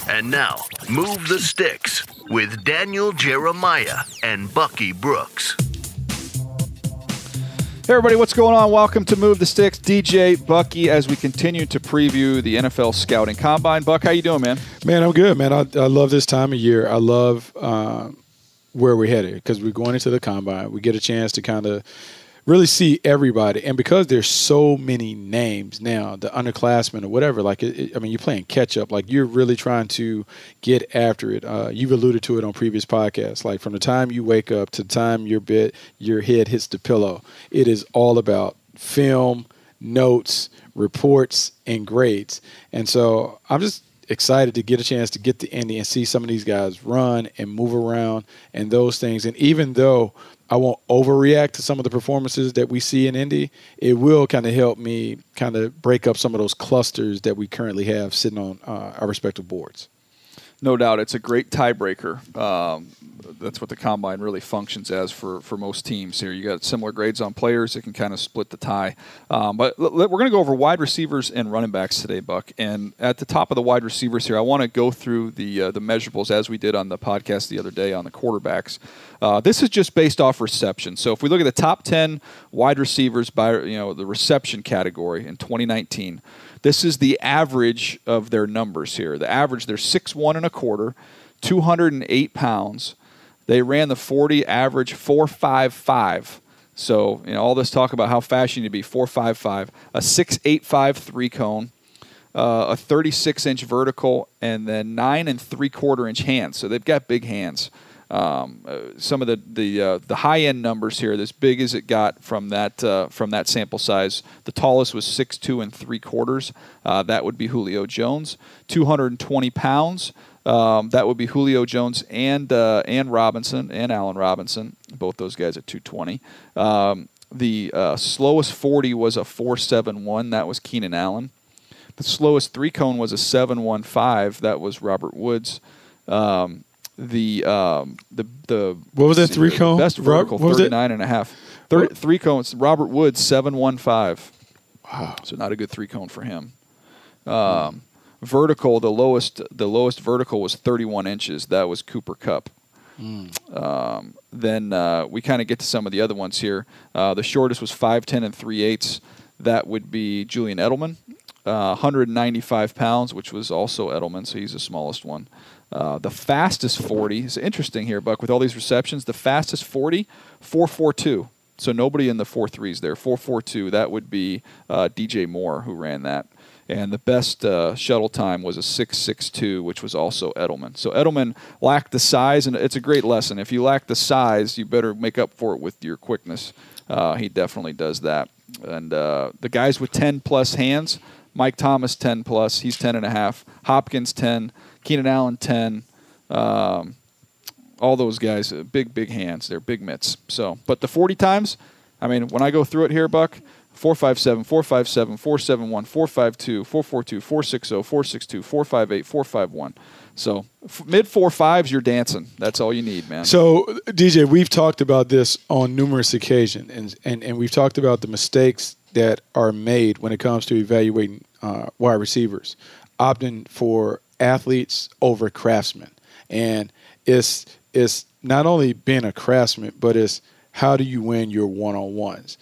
And now, Move the Sticks with Daniel, Jeremiah, and Bucky Brooks. Hey everybody, what's going on? Welcome to Move the Sticks. DJ, Bucky, as we continue to preview the NFL Scouting Combine. Buck, how you doing, man? Man, I'm good, man. I love this time of year. I love where we're headed because we're going into the Combine. We get a chance to kind of really see everybody. And because there's so many names now, the underclassmen or whatever, like, you're playing catch up. Like, you're really trying to get after it. You've alluded to it on previous podcasts. Like, from the time you wake up to the time your head hits the pillow, it is all about film, notes, reports, and grades. And so I'm just excited to get a chance to get to Indy and see some of these guys run and move around and those things. And even though I won't overreact to some of the performances that we see in Indy, it will kind of help me kind of break up some of those clusters that we currently have sitting on our respective boards. No doubt. It's a great tiebreaker. That's what the Combine really functions as for most teams here. You got similar grades on players. It can kind of split the tie. But we're going to go over wide receivers and running backs today, Buck. And at the top of the wide receivers here, I want to go through the measurables as we did on the podcast the other day on the quarterbacks. This is just based off reception. So if we look at the top 10 wide receivers by the reception category in 2019, this is the average of their numbers here. The average, they're 6'1 1/4", 208 pounds. They ran the 40 average 4.55. So, all this talk about how fast you need to be, 4.55. A 6.85 3-cone, a 36-inch vertical, and then 9 3/4 inch hands. So they've got big hands. Some of the high-end numbers here, as big as it got from that sample size, the tallest was 6'2 3/4. That would be Julio Jones. 220 pounds. That would be Julio Jones and Robinson and Allen Robinson. Both those guys at 220. The slowest 40 was a 4.71. That was Keenan Allen. The slowest 3-cone was a 7.15. That was Robert Woods. The what was that 3-cone? Best vertical, 39.5. 3-cone, Robert Woods, 7.15. Wow. So not a good 3-cone for him. Vertical, the lowest vertical was 31 inches. That was Cooper Kupp. Then we kind of get to some of the other ones here. The shortest was 5'10 3/8. That would be Julian Edelman. 195 pounds, which was also Edelman, so he's the smallest one. The fastest 40 is interesting here, Buck, with all these receptions. The fastest 40, 4.42. So nobody in the 4.3s there. 4.42, that would be DJ Moore who ran that. And the best shuttle time was a 6.62, which was also Edelman. So Edelman lacked the size, and it's a great lesson. If you lack the size, you better make up for it with your quickness. He definitely does that. And the guys with 10-plus hands, Mike Thomas 10-plus, he's 10.5. Hopkins 10. Keenan Allen 10, all those guys, big hands. They're big mitts. So, but the 40 times, when I go through it here, Buck, 4.57, 4.57, 4.71, 4.52, 4.42, 4.60, 4.62, 4.58, 4.51. So mid 4.5s, you're dancing. That's all you need, man. So, DJ, we've talked about this on numerous occasions, and we've talked about the mistakes that are made when it comes to evaluating wide receivers, opting for athletes over craftsmen. And it's not only being a craftsman, but it's how do you win your one-on-ones.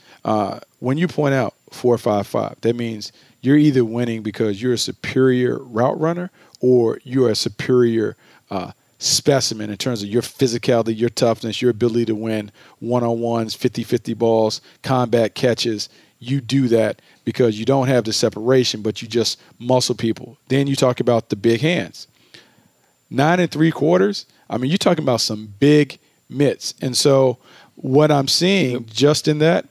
When you point out 4.55, that means you're either winning because you're a superior route runner or you're a superior specimen in terms of your physicality, your toughness, your ability to win one-on-ones, 50-50 balls, combat catches. You do that because you don't have the separation, but you just muscle people. Then you talk about the big hands. 9 3/4, you're talking about some big mitts. And so what I'm seeing just in that,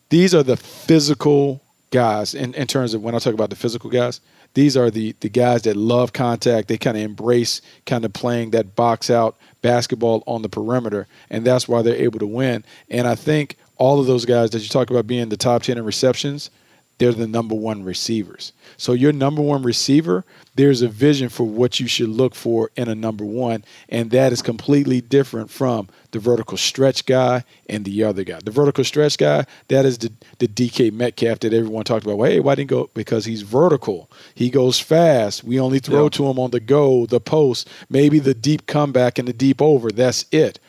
these are the physical guys in terms of when I talk about the physical guys. These are the guys that love contact. They kind of embrace kind of playing that box out basketball on the perimeter, and that's why they're able to win. And I think all of those guys that you talk about being the top 10 in receptions, they're the number one receivers. So your number one receiver, there's a vision for what you should look for in a number one, and that is completely different from the vertical stretch guy and the other guy. The vertical stretch guy, that is the DK Metcalf that everyone talked about. Well, hey, why didn't he go? Because he's vertical. He goes fast. We only throw to him on the go, the post, maybe the deep comeback and the deep over. That's it.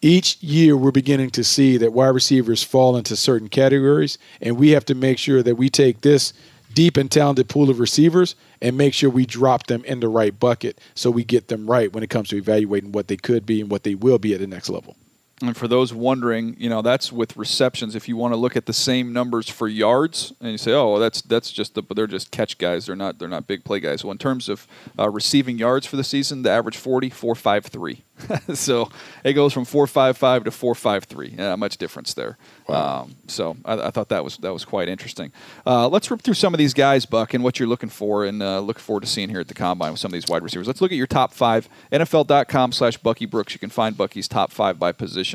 Each year, we're beginning to see that wide receivers fall into certain categories, and we have to make sure that we take this deep and talented pool of receivers and make sure we drop them in the right bucket so we get them right when it comes to evaluating what they could be and what they will be at the next level. And for those wondering, that's with receptions. If you want to look at the same numbers for yards, and you say, "Oh, well, that's just they're just catch guys. They're not big play guys." Well, in terms of receiving yards for the season, the average 4.53. So it goes from 4.55 to 4.53. Not much difference there. Wow. So I thought that was quite interesting. Let's rip through some of these guys, Buck, and what you're looking for, and look forward to seeing here at the Combine with some of these wide receivers. Let's look at your top 5. NFL.com/Bucky Brooks. You can find Bucky's top 5 by position.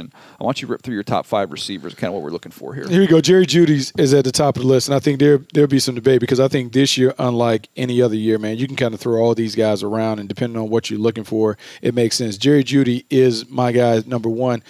I want you to rip through your top 5 receivers, kind of what we're looking for here. Here we go. Jerry Judy is at the top of the list, and I think there'll be some debate because I think this year, unlike any other year, man, you can kind of throw all these guys around, and depending on what you're looking for, it makes sense. Jerry Judy is my guy number one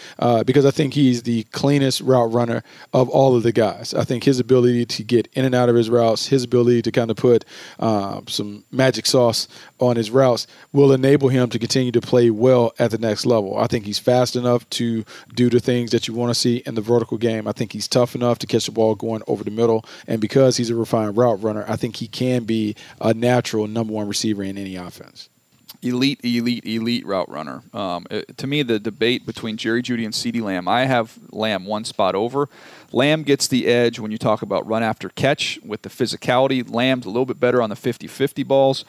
because I think he's the cleanest route runner of all of the guys. I think his ability to get in and out of his routes, his ability to kind of put some magic sauce on his routes will enable him to continue to play well at the next level. I think he's fast enough to do the things that you want to see in the vertical game. I think he's tough enough to catch the ball going over the middle. And because he's a refined route runner, I think he can be a natural number one receiver in any offense. Elite route runner. To me, the debate between Jerry Judy and CeeDee Lamb, I have Lamb one spot over. Lamb gets the edge when you talk about run after catch with the physicality. Lamb's a little bit better on the 50-50 balls.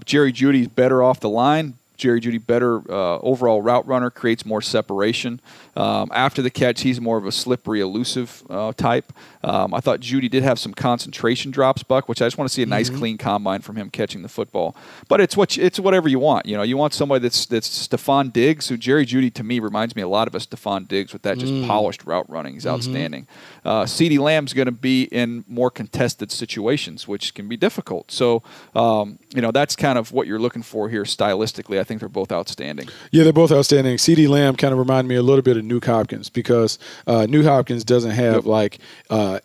Jerry Judy's better off the line. Jerry Judy better overall route runner, creates more separation. After the catch, he's more of a slippery, elusive type. I thought Judy did have some concentration drops, Buck, which I just want to see a nice, clean combine from him catching the football. But it's whatever you want. You want somebody that's Stephon Diggs, who Jerry Judy to me reminds me a lot of a Stephon Diggs with that just polished route running. He's outstanding. CeeDee Lamb's going to be in more contested situations, which can be difficult. So that's kind of what you're looking for here stylistically. I think they're both outstanding. Yeah, they're both outstanding. CeeDee Lamb kind of reminded me a little bit of Nuke Hopkins because Nuke Hopkins doesn't have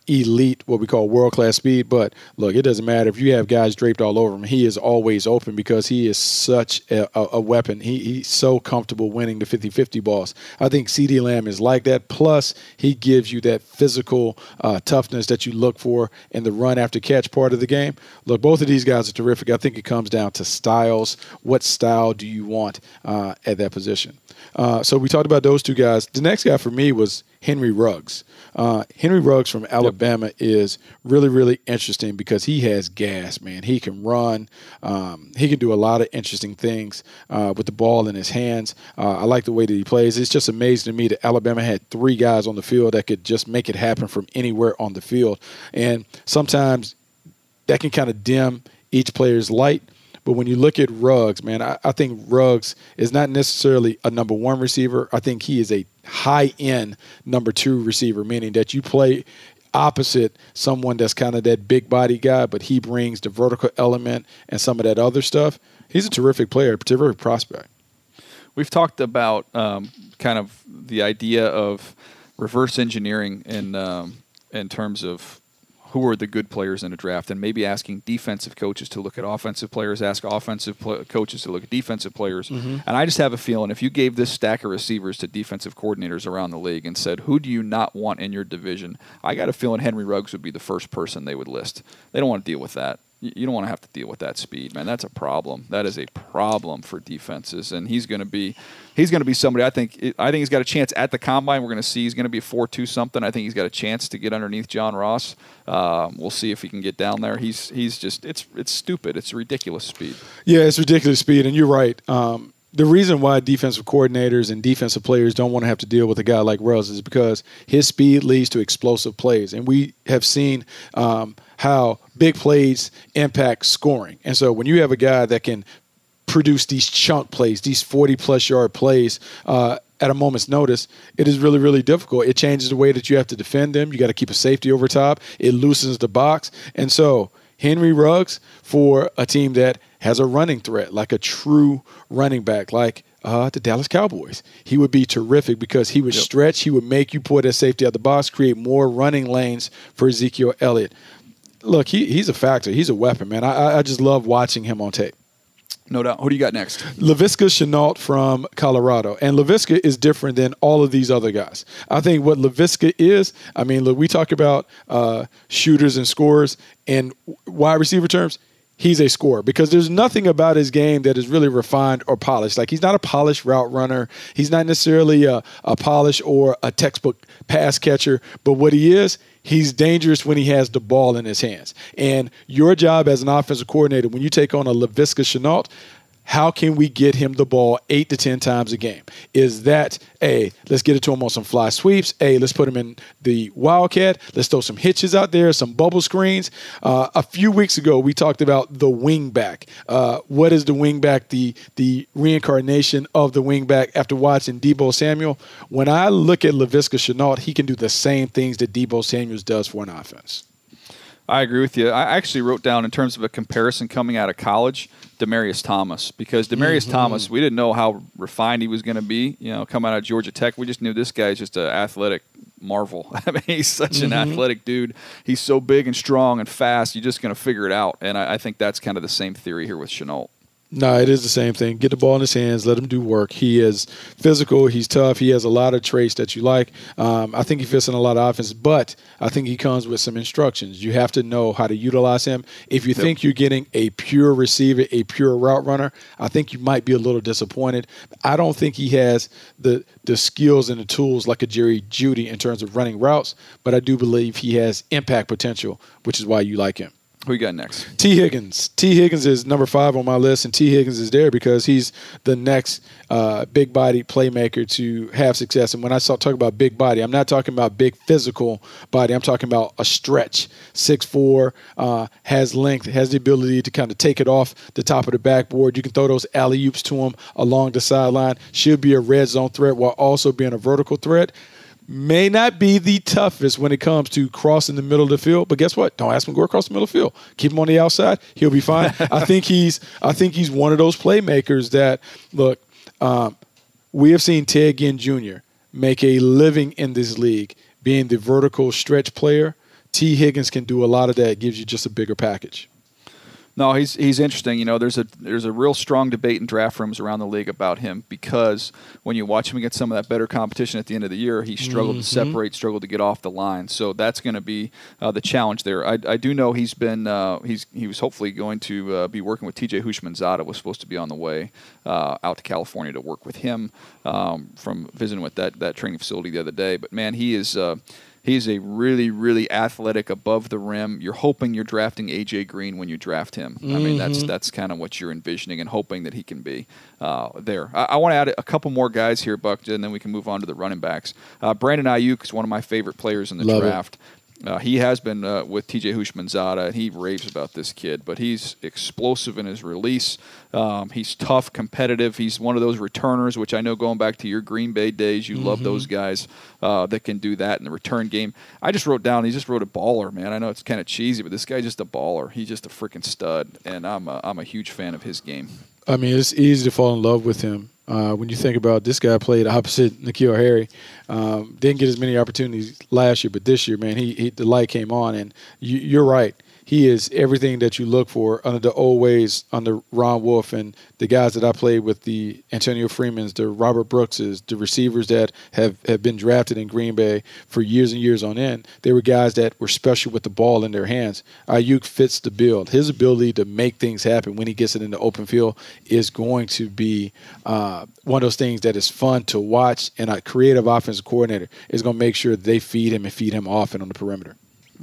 elite, what we call world-class speed. But, look, it doesn't matter. If you have guys draped all over him, he is always open because he is such a weapon. He's so comfortable winning the 50-50 balls. I think CeeDee Lamb is like that. Plus, he gives you that physical toughness that you look for in the run-after-catch part of the game. Look, both of these guys are terrific. I think it comes down to styles. What style do you want at that position? So we talked about those two guys. The next guy for me was Henry Ruggs. Henry Ruggs from Alabama is really, really interesting because he has gas, man. He can run. He can do a lot of interesting things with the ball in his hands. I like the way that he plays. It's just amazing to me that Alabama had 3 guys on the field that could just make it happen from anywhere on the field. And sometimes that can kind of dim each player's light. But when you look at Ruggs, man, I think Ruggs is not necessarily a number one receiver. I think he is a high-end number 2 receiver, meaning that you play opposite someone that's kind of that big body guy, but he brings the vertical element and some of that other stuff. He's a terrific player, a terrific prospect. We've talked about kind of the idea of reverse engineering in terms of who are the good players in a draft, and maybe asking defensive coaches to look at offensive players, ask offensive coaches to look at defensive players. And I just have a feeling if you gave this stack of receivers to defensive coordinators around the league and said, who do you not want in your division, I got a feeling Henry Ruggs would be the first person they would list. They don't want to deal with that. You don't want to have to deal with that speed, man. That's a problem. That is a problem for defenses, and he's going to be somebody. I think he's got a chance at the combine. We're going to see he's going to be 4.2 something. I think he's got a chance to get underneath John Ross. We'll see if he can get down there. He's just it's stupid. It's ridiculous speed. Yeah, it's ridiculous speed, and you're right. The reason why defensive coordinators and defensive players don't want to have to deal with a guy like Ruggs is because his speed leads to explosive plays. And we have seen how big plays impact scoring. And so when you have a guy that can produce these chunk plays, these 40-plus yard plays, at a moment's notice, it is really, really difficult. It changes the way that you have to defend them. You got to keep a safety over top. It loosens the box. And so Henry Ruggs, for a team that has a running threat, like a true running back, like the Dallas Cowboys, he would be terrific because he would stretch. He would make you pull that safety out the box, create more running lanes for Ezekiel Elliott. Look, he's a factor. He's a weapon, man. I just love watching him on tape. No doubt. Who do you got next? Leviticus Chennault from Colorado. And Leviticus is different than all of these other guys. I think what Leviticus is, I mean, look, we talk about shooters and scorers in wide receiver terms. He's a scorer because there's nothing about his game that is really refined or polished. Like, he's not a polished route runner. He's not necessarily a polished or a textbook pass catcher. But what he is, he's dangerous when he has the ball in his hands. And your job as an offensive coordinator, when you take on a Leviticus Chennault, how can we get him the ball 8 to 10 times a game? Is that, A, let's get it to him on some fly sweeps. A, let's put him in the Wildcat. Let's throw some hitches out there, some bubble screens. A few weeks ago, we talked about the wingback. What is the wingback, the reincarnation of the wingback after watching Deebo Samuel? When I look at Leviticus Chennault, he can do the same things that Deebo Samuel does for an offense. I agree with you. I actually wrote down, in terms of a comparison coming out of college, Demaryius Thomas, because Demaryius Thomas, we didn't know how refined he was going to be, coming out of Georgia Tech. We just knew this guy is just an athletic marvel. I mean, he's such an athletic dude. He's so big and strong and fast. You're just going to figure it out. And I think that's kind of the same theory here with Chennault. No, it is the same thing. Get the ball in his hands, let him do work. He is physical, he's tough, he has a lot of traits that you like. I think he fits in a lot of offense, but I think he comes with some instructions. You have to know how to utilize him. If you think you're getting a pure receiver, a pure route runner, I think you might be a little disappointed. I don't think he has the skills and the tools like a Jerry Judy in terms of running routes, but I do believe he has impact potential, which is why you like him. Who you got next? T. Higgins. T. Higgins is number 5 on my list, and T. Higgins is there because he's the next big-bodied playmaker to have success. And when I talk about big body, I'm not talking about big physical body. I'm talking about a stretch. 6'4", has length, has the ability to kind of take it off the top of the backboard. You can throw those alley-oops to him along the sideline. Should be a red zone threat while also being a vertical threat. May not be the toughest when it comes to crossing the middle of the field, but guess what? Don't ask him to go across the middle of the field. Keep him on the outside; he'll be fine. I think he's one of those playmakers that, look, we have seen Ted Ginn Jr. make a living in this league being the vertical stretch player. T. Higgins can do a lot of that. It gives you just a bigger package. No, he's interesting. There's a real strong debate in draft rooms around the league about him because when you watch him against some of that better competition at the end of the year, he struggled to separate, struggled to get off the line. So that's going to be the challenge there. I do know he was hopefully going to be working with TJ Houshmandzadeh, was supposed to be on the way out to California to work with him from visiting with that training facility the other day. But man, he is. He's a really, really athletic, above the rim. You're hoping you're drafting A.J. Green when you draft him. I mean, that's kind of what you're envisioning and hoping that he can be there. I want to add a couple more guys here, Buck, and then we can move on to the running backs. Brandon Ayuk is one of my favorite players in the draft. He has been with TJ Houshmandzadeh, and he raves about this kid, but he's explosive in his release. He's tough, competitive. He's one of those returners, which I know going back to your Green Bay days, you love those guys that can do that in the return game. I just wrote down, he just wrote a baller, man. I know it's kind of cheesy, but this guy's just a baller. He's just a freaking stud, and I'm a huge fan of his game. I mean, it's easy to fall in love with him. When you think about this guy played opposite N'Keal Harry, didn't get as many opportunities last year, but this year, man, the light came on, and you're right. He is everything that you look for under the old ways, under Ron Wolf and the guys that I played with, the Antonio Freemans, the Robert Brookses, the receivers that have been drafted in Green Bay for years and years on end. They were guys that were special with the ball in their hands. Ayuk fits the bill. His ability to make things happen when he gets it in the open field is going to be one of those things that is fun to watch, and a creative offensive coordinator is going to make sure they feed him and feed him often on the perimeter.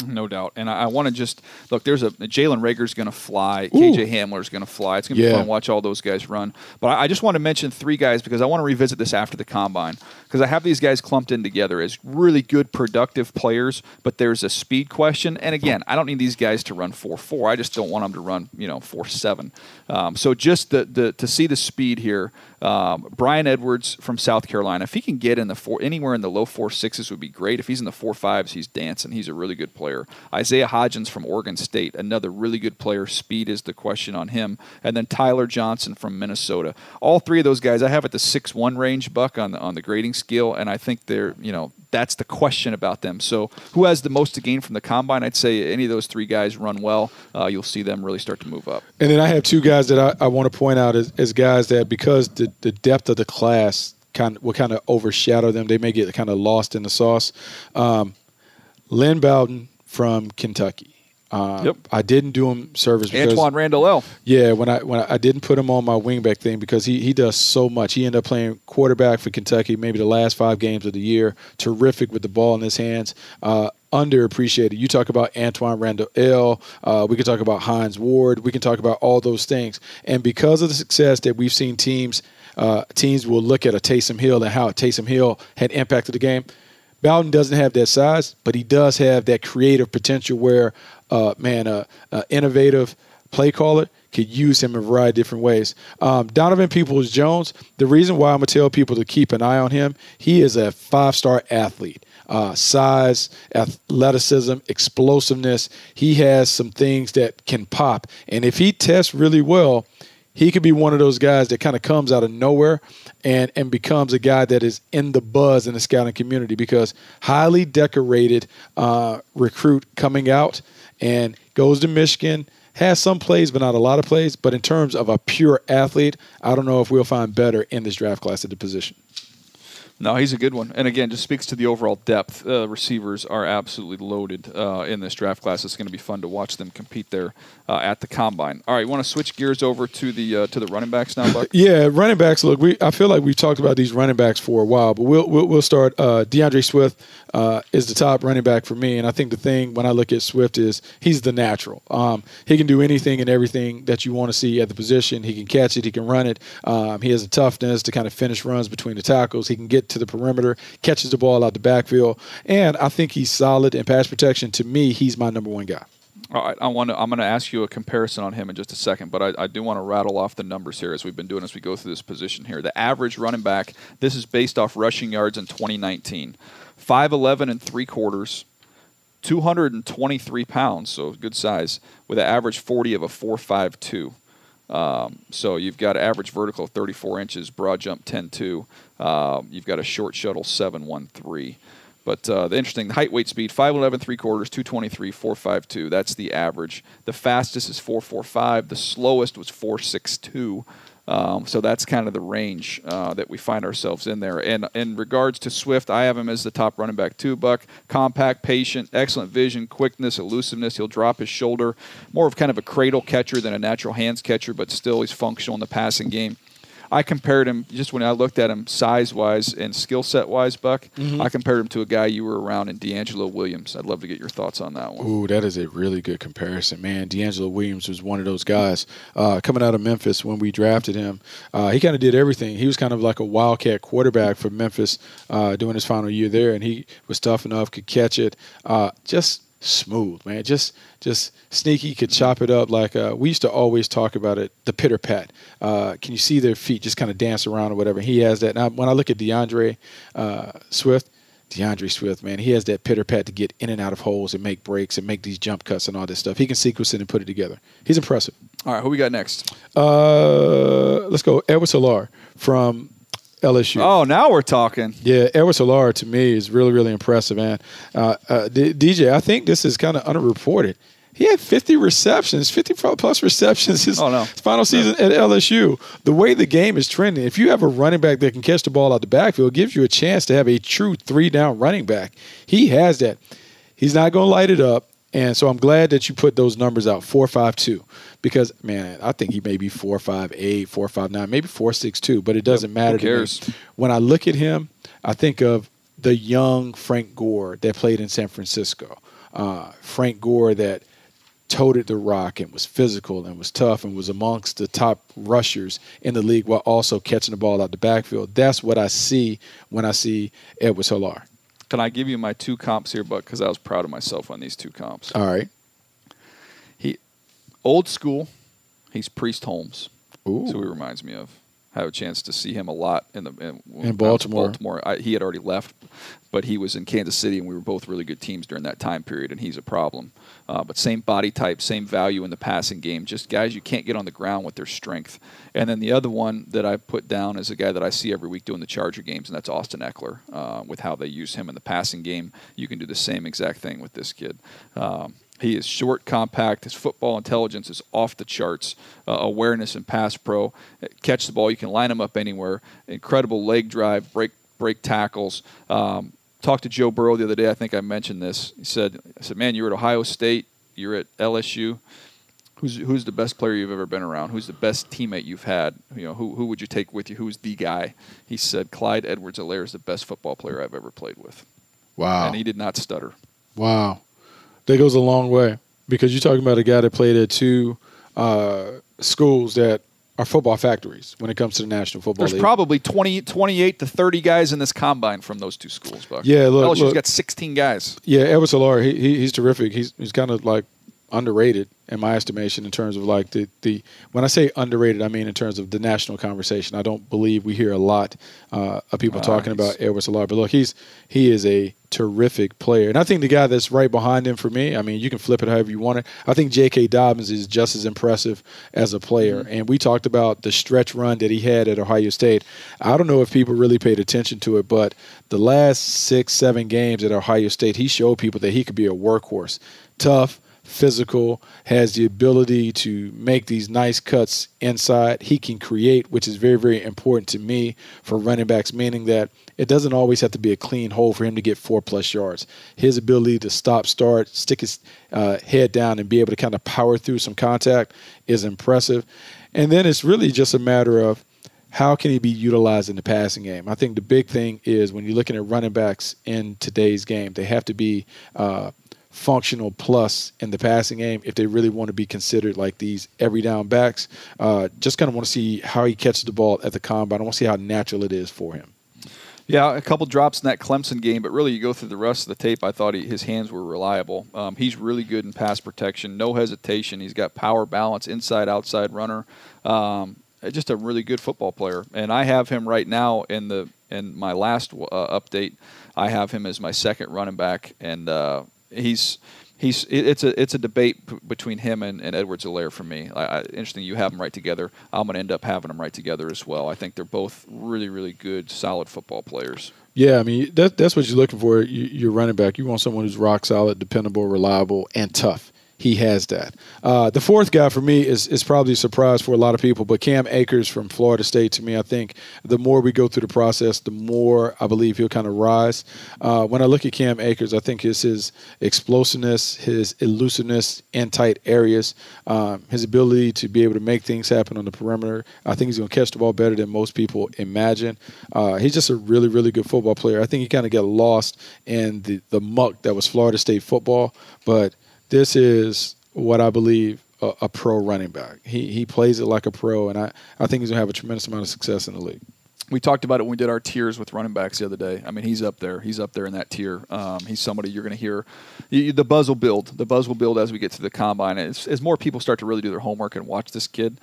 No doubt. And I want to just look, there's Jalen Rager's going to fly. KJ Hamler's going to fly. It's going to be fun to watch all those guys run. But I just want to mention 3 guys because I want to revisit this after the combine because I have these guys clumped in together as really good, productive players, but there's a speed question. And again, I don't need these guys to run 4.4. I just don't want them to run 4.7. So just to see the speed here, Brian Edwards from South Carolina, if he can get in anywhere in the low 4.6s would be great. If he's in the 4.5s, he's dancing. He's a really good player. Isaiah Hodgins from Oregon State, another really good player. Speed is the question on him. And then Tyler Johnson from Minnesota. All 3 of those guys I have at the 6'1" range, Buck, on the grading scale, and I think they're, that's the question about them. So who has the most to gain from the combine? I'd say any of those 3 guys run well. You'll see them really start to move up. And then I have 2 guys that I want to point out as guys that because the depth of the class will kind of overshadow them, they may get kind of lost in the sauce. Lynn Bowden from Kentucky. I didn't do him service because Antoine Randall. Yeah, when I didn't put him on my wingback thing because he does so much. He ended up playing quarterback for Kentucky maybe the last 5 games of the year. Terrific with the ball in his hands. Underappreciated. You talk about Antoine Randall. We can talk about Hines Ward. We can talk about all those things. And because of the success that we've seen teams will look at a Taysom Hill and how Taysom Hill had impacted the game. Bowden doesn't have that size, but he does have that creative potential where, innovative play caller could use him in a variety of different ways. Donovan Peoples-Jones, the reason why I'm going to tell people to keep an eye on him, he is a 5-star athlete. Size, athleticism, explosiveness. He has some things that can pop. And if he tests really well, he could be one of those guys that kind of comes out of nowhere and becomes a guy that is in the buzz in the scouting community because highly decorated recruit coming out and goes to Michigan, has some plays but not a lot of plays. But in terms of a pure athlete, I don't know if we'll find better in this draft class at the position. No, he's a good one. And again, just speaks to the overall depth. Receivers are absolutely loaded in this draft class. It's going to be fun to watch them compete there at the combine. All right, you want to switch gears over to the running backs now, Buck? Yeah, running backs. Look, I feel like we've talked about these running backs for a while, but we'll start. Deandre Swift is the top running back for me, and I think the thing when I look at Swift is he's the natural. He can do anything and everything that you want to see at the position. He can catch it. He can run it. He has a toughness to kind of finish runs between the tackles. He can get to the perimeter, catches the ball out the backfield, and I think he's solid in pass protection. To me, he's my number 1 guy. All right, I'm going to ask you a comparison on him in just a second, but I do want to rattle off the numbers here as we've been doing as we go through this position here. The average running back, this is based off rushing yards in 2019, 5'11 and 3/4, 223 pounds, so good size, with an average 40 of a 4.52. So you've got average vertical 34 inches, broad jump 10.2. You've got a short shuttle 7.13. But the interesting height, weight, speed, 5'11", 3/4, 223, 4.52. That's the average. The fastest is 4.45. The slowest was 4.62. So that's kind of the range that we find ourselves in there. And in regards to Swift, I have him as the top running back too, Buck. Compact, patient, excellent vision, quickness, elusiveness. He'll drop his shoulder. More of kind of a cradle catcher than a natural hands catcher, but still he's functional in the passing game. I compared him, just when I looked at him size-wise and skill set-wise, Buck, I compared him to a guy you were around in Deangelo Williams. I'd love to get your thoughts on that one. Ooh, that is a really good comparison, man. Deangelo Williams was one of those guys coming out of Memphis when we drafted him. He kind of did everything. He was kind of like a wildcat quarterback for Memphis during his final year there, and he was tough enough, could catch it. Just smooth, man. Just sneaky, could chop it up like we used to always talk about it, the pitter pat. Can you see their feet just kind of dance around or whatever? He has that. Now, when I look at Deandre Swift, man, he has that pitter pat to get in and out of holes and make breaks and make these jump cuts and all this stuff. He can sequence it and put it together. He's impressive. All right, who we got next? Let's go Edward Salar from LSU. Oh, now we're talking. Yeah, Edward Salar to me is really, really impressive, man. DJ, I think this is kind of underreported. He had 50 receptions, 50-plus receptions his final season at LSU. The way the game is trending, if you have a running back that can catch the ball out the backfield, it gives you a chance to have a true 3-down running back. He has that. He's not going to light it up. And so I'm glad that you put those numbers out, 4.52, because, man, I think he may be 4.58, 4.59, maybe 4.62, but it doesn't matter to me. When I look at him, I think of the young Frank Gore that played in San Francisco. Frank Gore that toted the rock and was physical and was tough and was amongst the top rushers in the league while also catching the ball out the backfield. That's what I see when I see Edwards-Helaire. Can I give you my 2 comps here, Buck? Because I was proud of myself on these 2 comps. All right. Old school, he's Priest Holmes. Ooh. That's who he reminds me of. I have a chance to see him a lot in Baltimore. He had already left, but he was in Kansas City, and we were both really good teams during that time period, and he's a problem. But same body type, same value in the passing game, just guys you can't get on the ground with their strength. And then the other one that I put down is a guy that I see every week doing the Charger games, and that's Austin Eckler. With how they use him in the passing game, you can do the same exact thing with this kid. He is short, compact. His football intelligence is off the charts. Awareness and pass pro. Catch the ball. You can line him up anywhere. Incredible leg drive, break tackles. Talked to Joe Burrow the other day. I think I mentioned this. I said, man, you're at Ohio State. You're at LSU. Who's the best player you've ever been around? Who's the best teammate you've had? Who would you take with you? Who's the guy? He said, Clyde Edwards-Helaire is the best football player I've ever played with. Wow. And he did not stutter. Wow. That goes a long way because you're talking about a guy that played at 2 schools that are football factories when it comes to the National Football League. There's probably 28 to 30 guys in this combine from those 2 schools, Buck. Yeah, LSU's got 16 guys. Yeah, Edwards-Helaire, he's terrific. He's kind of like underrated in my estimation in terms of like the when I say underrated, I mean in terms of the national conversation. I don't believe we hear a lot of people talking about Edwards-Helaire. But look, he is a terrific player. And I think the guy that's right behind him for me, I mean, you can flip it however you want it. I think J.K. Dobbins is just as impressive as a player. Mm-hmm. And we talked about the stretch run that he had at Ohio State. I don't know if people really paid attention to it, but the last 6-7 games at Ohio State, he showed people that he could be a workhorse. Tough, physical, has the ability to make these nice cuts inside. He can create, which is very, very important to me for running backs, meaning that it doesn't always have to be a clean hole for him to get 4+ yards. His ability to stop, start, stick his head down and be able to kind of power through some contact is impressive. And then it's really just a matter of how can he be utilized in the passing game. I think the big thing is when you're looking at running backs in today's game, they have to be functional plus in the passing game if they really want to be considered like these every down backs. Just kind of want to see how he catches the ball at the combine. I want to see how natural it is for him. Yeah, a couple drops in that Clemson game, but really you go through the rest of the tape, I thought his hands were reliable. He's really good in pass protection, no hesitation. He's got power, balance, inside, outside runner. Just a really good football player. And I have him right now in my last update. I have him as my second running back, and it's a debate between him and Edwards-Helaire for me. Interesting, you have them right together. I'm going to end up having them right together as well. I think they're both really, really good, solid football players. Yeah, I mean, that's what you're looking for. You're running back. You want someone who's rock solid, dependable, reliable, and tough. He has that. The fourth guy for me is probably a surprise for a lot of people, but Cam Akers from Florida State, to me, I think the more we go through the process, the more I believe he'll kind of rise. When I look at Cam Akers, I think it's his explosiveness, his elusiveness in tight areas, his ability to be able to make things happen on the perimeter. I think he's going to catch the ball better than most people imagine. He's just a really, really good football player. I think he kind of got lost in the muck that was Florida State football, but this is what I believe a pro running back. He plays it like a pro, and I think he's going to have a tremendous amount of success in the league. We talked about it when we did our tiers with running backs the other day. I mean, he's up there. He's up there in that tier. He's somebody you're going to hear. The buzz will build. The buzz will build as we get to the combine. As more people start to really do their homework and watch this kid,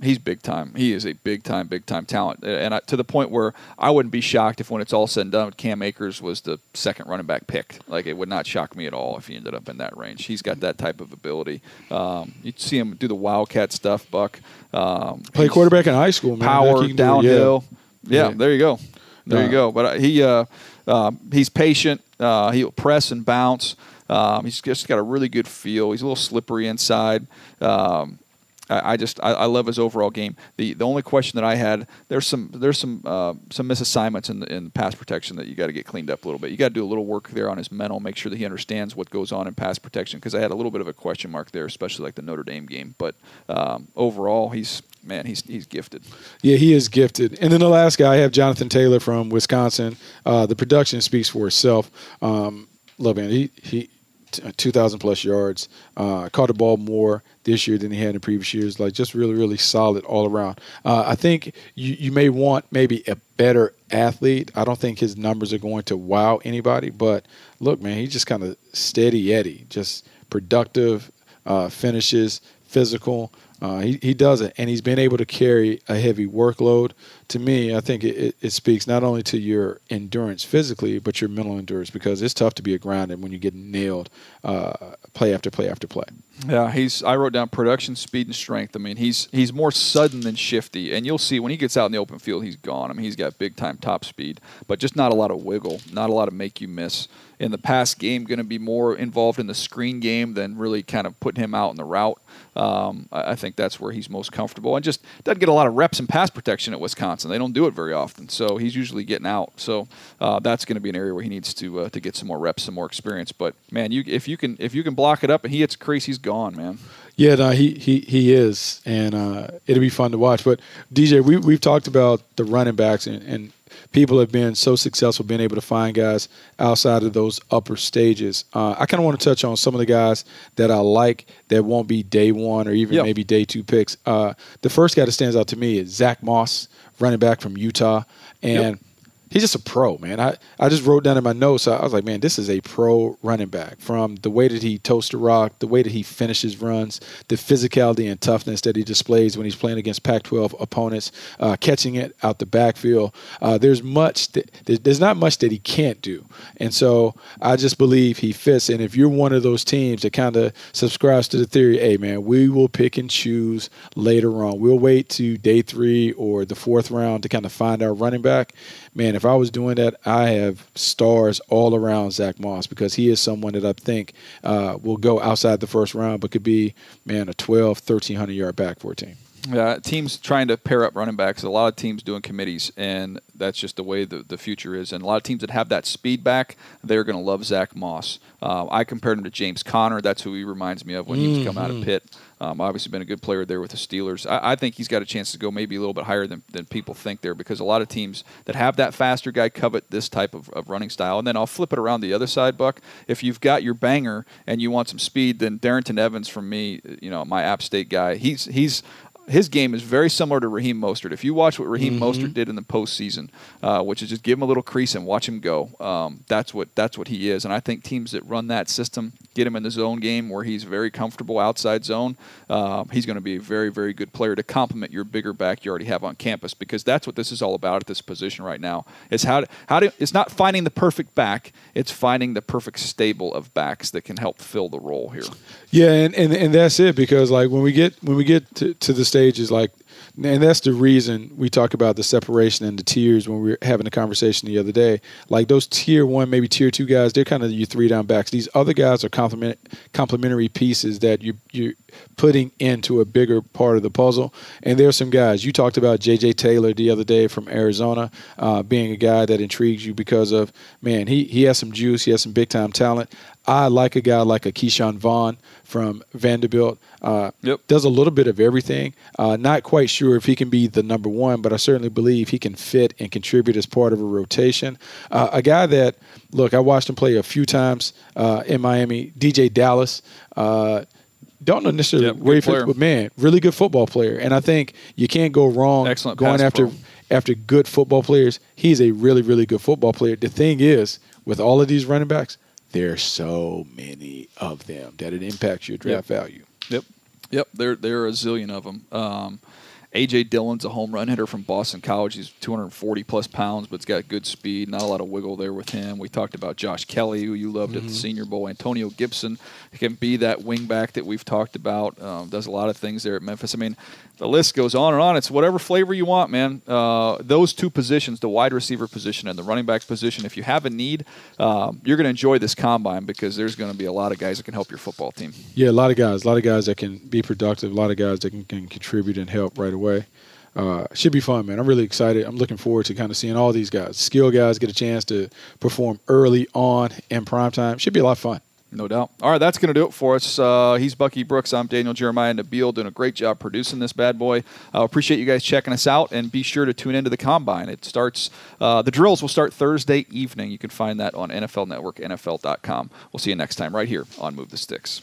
he's big time. He is a big time talent. And to the point where I wouldn't be shocked if when it's all said and done, Cam Akers was the second running back picked. Like, it would not shock me at all if he ended up in that range. He's got that type of ability. You'd see him do the Wildcat stuff, Buck. Play quarterback in high school, man. Power, downhill. Yeah, there you go. There you go. But he's patient. He'll press and bounce. He's just got a really good feel. He's a little slippery inside. I love his overall game. The only question that I had, there's some misassignments in pass protection that you got to get cleaned up a little bit. You got to do a little work there on his mental, make sure that he understands what goes on in pass protection, because I had a little bit of a question mark there, especially like the Notre Dame game. But overall, he's gifted. Yeah, he is gifted. And then the last guy, I have Jonathan Taylor from Wisconsin. The production speaks for itself. Look, man, 2,000 plus yards. Caught the ball more this year than he had in previous years. Like, just really, really solid all around. I think you may want maybe a better athlete. I don't think his numbers are going to wow anybody. But look, man, he's just kind of steady Eddie, just productive, finishes, physical. He does it, and he's been able to carry a heavy workload. To me, I think it speaks not only to your endurance physically, but your mental endurance, because it's tough to be a grinder when you get nailed play after play after play. Yeah, I wrote down production, speed, and strength. I mean, he's more sudden than shifty, and you'll see when he gets out in the open field, he's gone. I mean, he's got big-time top speed, but just not a lot of wiggle, not a lot of make you miss. In the pass game, going to be more involved in the screen game than really kind of putting him out in the route. I think that's where he's most comfortable, and just doesn't get a lot of reps in pass protection at Wisconsin. They don't do it very often, so he's usually getting out. So that's going to be an area where he needs to get some more reps, some more experience. But man, if you can block it up and he hits a crease, he's gone, man. Yeah, no, he is, and it'll be fun to watch. But DJ, we've talked about the running backs, and people have been so successful being able to find guys outside of those upper stages. I kind of want to touch on some of the guys that I like that won't be day one or even maybe day two picks. The first guy that stands out to me is Zach Moss, running back from Utah, and he's just a pro, man. I just wrote down in my notes, I was like, man, this is a pro running back. From the way that he toasts the rock, the way that he finishes runs, the physicality and toughness that he displays when he's playing against Pac-12 opponents, catching it out the backfield. There's not much that he can't do. And so I just believe he fits. And if you're one of those teams that kind of subscribes to the theory, hey, man, we will pick and choose later on. We'll wait to day 3 or the 4th round to kind of find our running back. Man, if I was doing that, I have stars all around Zach Moss, because he is someone that I think will go outside the first round, but could be, man, a 1,300-yard back for a team. Yeah, teams trying to pair up running backs. A lot of teams doing committees, and that's just the way the future is. And a lot of teams that have that speed back, they're going to love Zach Moss. I compared him to James Conner. That's who he reminds me of when he was coming out of Pitt. Obviously been a good player there with the Steelers. I think he's got a chance to go maybe a little bit higher than people think there, because a lot of teams that have that faster guy covet this type of running style. And then I'll flip it around the other side, Buck. If you've got your banger and you want some speed, then Darington Evans from me, my App State guy, his game is very similar to Raheem Mostert. If you watch what Raheem Mostert did in the postseason, which is just give him a little crease and watch him go, that's what he is. And I think teams that run that system, get him in the zone game where he's very comfortable outside zone, he's going to be a very, very good player to complement your bigger back you already have on campus, because that's what this is all about at this position right now. Is it's not finding the perfect back, it's finding the perfect stable of backs that can help fill the role here. Yeah, and that's it, because like when we get to the stages, like, and that's the reason we talk about the separation and the tiers when we were having a conversation the other day. Like those tier 1, maybe tier 2 guys, they're kind of your 3-down backs. These other guys are complementary pieces that you're putting into a bigger part of the puzzle. And there's some guys. You talked about J.J. Taylor the other day from Arizona, being a guy that intrigues you because of, man, he has some juice. He has some big-time talent. I like a guy like a Keyshawn Vaughn from Vanderbilt. Does a little bit of everything. Not quite sure if he can be the number 1, but I certainly believe he can fit and contribute as part of a rotation. A guy that, look, I watched him play a few times in Miami, DJ Dallas. Don't know necessarily where he fits, but man, really good football player. And I think you can't go wrong going after good football players. He's a really, really good football player. The thing is, with all of these running backs, there are so many of them that it impacts your draft value. Yep. There are a zillion of them. A.J. Dillon's a home run hitter from Boston College. He's 240-plus pounds, but he's got good speed. Not a lot of wiggle there with him. We talked about Josh Kelly, who you loved at the Senior Bowl. Antonio Gibson can be that wingback that we've talked about. Does a lot of things there at Memphis. I mean, the list goes on and on. It's whatever flavor you want, man. Those two positions, the wide receiver position and the running back position, if you have a need, you're going to enjoy this combine, because there's going to be a lot of guys that can help your football team. Yeah, a lot of guys that can be productive, a lot of guys that can contribute and help right away. Should be fun, man. I'm really excited. I'm looking forward to kind of seeing all these guys. Skill guys get a chance to perform early on in prime time. Should be a lot of fun. No doubt. All right, that's going to do it for us. He's Bucky Brooks. I'm Daniel Jeremiah and Nabil, doing a great job producing this bad boy. Appreciate you guys checking us out, and be sure to tune into the Combine. It starts, the drills will start Thursday evening. You can find that on NFL Network, NFL.com. We'll see you next time right here on Move the Sticks.